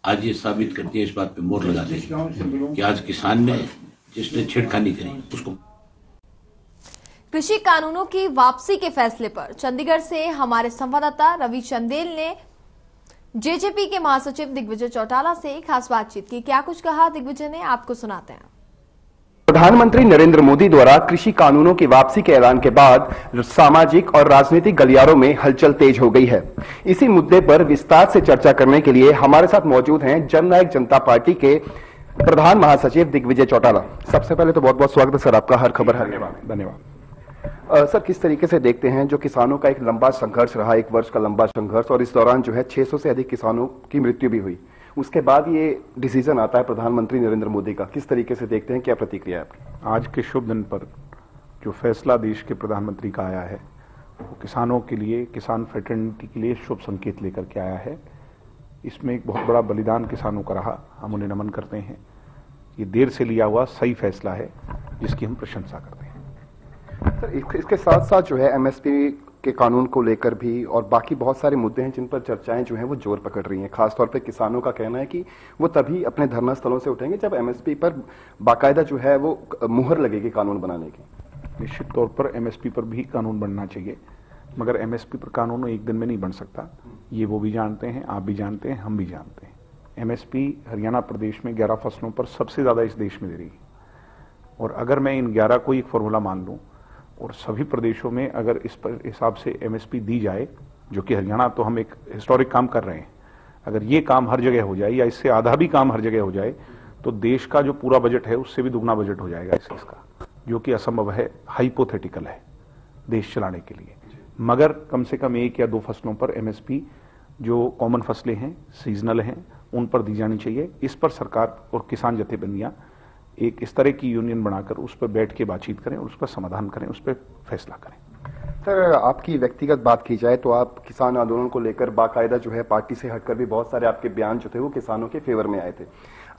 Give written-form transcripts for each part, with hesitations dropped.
आज ये साबित करती है, इस बात पे मोहर लगाते हैं कि आज किसान ने जिसने छेड़खानी करी उसको। कृषि कानूनों की वापसी के फैसले पर चंडीगढ़ से हमारे संवाददाता रवि चंदेल ने जेजेपी के महासचिव दिग्विजय चौटाला से खास बातचीत की। क्या कुछ कहा दिग्विजय ने, आपको सुनाते हैं। प्रधानमंत्री नरेंद्र मोदी द्वारा कृषि कानूनों की वापसी के ऐलान के बाद सामाजिक और राजनीतिक गलियारों में हलचल तेज हो गई है। इसी मुद्दे पर विस्तार से चर्चा करने के लिए हमारे साथ मौजूद हैं जननायक जनता पार्टी के प्रधान महासचिव दिग्विजय चौटाला। सबसे पहले तो बहुत बहुत स्वागत है सर आपका हर खबर हर। धन्यवाद। सर, किस तरीके से देखते हैं जो किसानों का एक लंबा संघर्ष रहा, 1 वर्ष का लंबा संघर्ष, और इस दौरान जो है 600 से अधिक किसानों की मृत्यु भी हुई, उसके बाद ये डिसीजन आता है प्रधानमंत्री नरेंद्र मोदी का, किस तरीके से देखते हैं, क्या प्रतिक्रिया है आपकी? आज के शुभ दिन पर जो फैसला देश के प्रधानमंत्री का आया है वो किसानों के लिए, किसान फ्रेटर्निटी के लिए शुभ संकेत लेकर के आया है। इसमें एक बहुत बड़ा बलिदान किसानों का रहा, हम उन्हें नमन करते हैं। ये देर से लिया हुआ सही फैसला है जिसकी हम प्रशंसा करते हैं। सर, इसके साथ साथ जो है एमएसपी के कानून को लेकर भी और बाकी बहुत सारे मुद्दे हैं जिन पर चर्चाएं जो हैं वो जोर पकड़ रही हैं। खासतौर पे किसानों का कहना है कि वो तभी अपने धरना स्थलों से उठेंगे जब एमएसपी पर बाकायदा जो है वो मुहर लगेगी कानून बनाने की। निश्चित तौर पर एमएसपी पर भी कानून बनना चाहिए, मगर एमएसपी पर कानून एक दिन में नहीं बन सकता। ये वो भी जानते हैं, आप भी जानते हैं, हम भी जानते हैं। एमएसपी हरियाणा प्रदेश में 11 फसलों पर सबसे ज्यादा इस देश में दे रही है, और अगर मैं इन 11 को एक फॉर्मूला मान लूं और सभी प्रदेशों में अगर इस पर हिसाब से एमएसपी दी जाए, जो कि हरियाणा तो हम एक हिस्टोरिक काम कर रहे हैं, अगर ये काम हर जगह हो जाए या इससे आधा भी काम हर जगह हो जाए तो देश का जो पूरा बजट है उससे भी दुगना बजट हो जाएगा इसका, जो कि असंभव है, हाइपोथेटिकल है देश चलाने के लिए। मगर कम से कम 1 या 2 फसलों पर एमएसपी जो कॉमन फसलें हैं, सीजनल हैं, उन पर दी जानी चाहिए। इस पर सरकार और किसान जथेबंदियां एक इस तरह की यूनियन बनाकर उस पर बैठ के बातचीत करें और उस पर समाधान करें, उस पर फैसला करें। सर, आपकी व्यक्तिगत बात की जाए तो आप किसान आंदोलन को लेकर बाकायदा जो है पार्टी से हटकर भी बहुत सारे आपके बयान जो थे वो किसानों के फेवर में आए थे।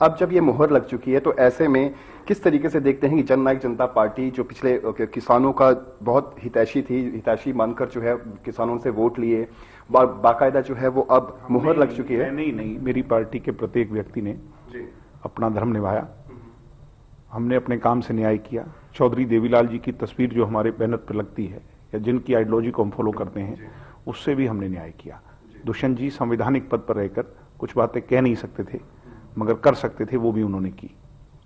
अब जब ये मुहर लग चुकी है तो ऐसे में किस तरीके से देखते हैं कि जननायक जनता पार्टी जो पिछले किसानों का बहुत हितैषी थी, हितैषी मानकर जो है किसानों से वोट लिए, बाकायदा जो है वो अब मुहर लग चुकी है? नहीं, मेरी पार्टी के प्रत्येक व्यक्ति ने अपना धर्म निभाया, हमने अपने काम से न्याय किया। चौधरी देवीलाल जी की तस्वीर जो हमारे बैनर पर लगती है या जिनकी आइडियोलॉजी को हम फॉलो करते हैं, उससे भी हमने न्याय किया। दुष्यंत जी संवैधानिक पद पर रहकर कुछ बातें कह नहीं सकते थे, मगर कर सकते थे, वो भी उन्होंने की।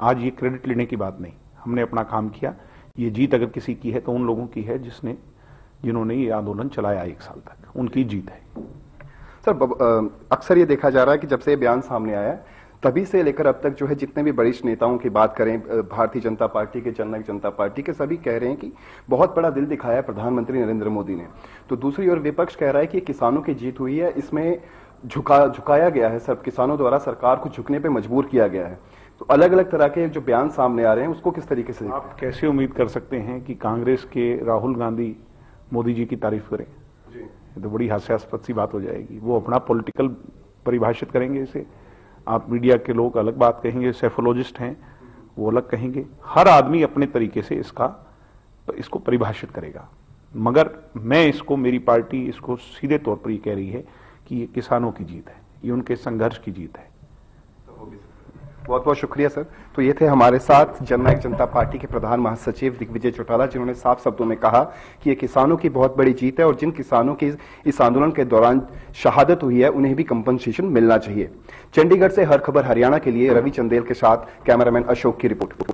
आज ये क्रेडिट लेने की बात नहीं, हमने अपना काम किया। ये जीत अगर किसी की है तो उन लोगों की है जिन्होंने ये आंदोलन चलाया 1 साल तक, उनकी जीत है। सर, अक्सर ये देखा जा रहा है कि जब से ये बयान सामने आया तभी से लेकर अब तक जो है जितने भी वरिष्ठ नेताओं की बात करें, भारतीय जनता पार्टी के, जननायक जनता पार्टी के, सभी कह रहे हैं कि बहुत बड़ा दिल दिखाया है प्रधानमंत्री नरेंद्र मोदी ने। तो दूसरी ओर विपक्ष कह रहा है कि किसानों की जीत हुई है, इसमें झुकाया गया है, सब किसानों द्वारा सरकार को झुकने पर मजबूर किया गया है। तो अलग अलग तरह के जो बयान सामने आ रहे हैं उसको किस तरीके से आप कैसे उम्मीद कर सकते हैं कि कांग्रेस के राहुल गांधी मोदी जी की तारीफ करें? ये तो बड़ी हास्यास्पद सी बात हो जाएगी। वो अपना पॉलिटिकल परिभाषित करेंगे इसे, आप मीडिया के लोग अलग बात कहेंगे, सेफोलॉजिस्ट हैं वो अलग कहेंगे। हर आदमी अपने तरीके से इसको परिभाषित करेगा, मगर मैं इसको, मेरी पार्टी इसको सीधे तौर पर ये कह रही है कि ये किसानों की जीत है, ये उनके संघर्ष की जीत है। बहुत बहुत शुक्रिया सर। तो ये थे हमारे साथ जननायक जनता पार्टी के प्रधान महासचिव दिग्विजय चौटाला, जिन्होंने साफ शब्दों में कहा कि ये किसानों की बहुत बड़ी जीत है और जिन किसानों की इस आंदोलन के दौरान शहादत हुई है उन्हें भी कंपनसेशन मिलना चाहिए। चंडीगढ़ से हर खबर हरियाणा के लिए रवि चंदेल के साथ कैमरामैन अशोक की रिपोर्ट।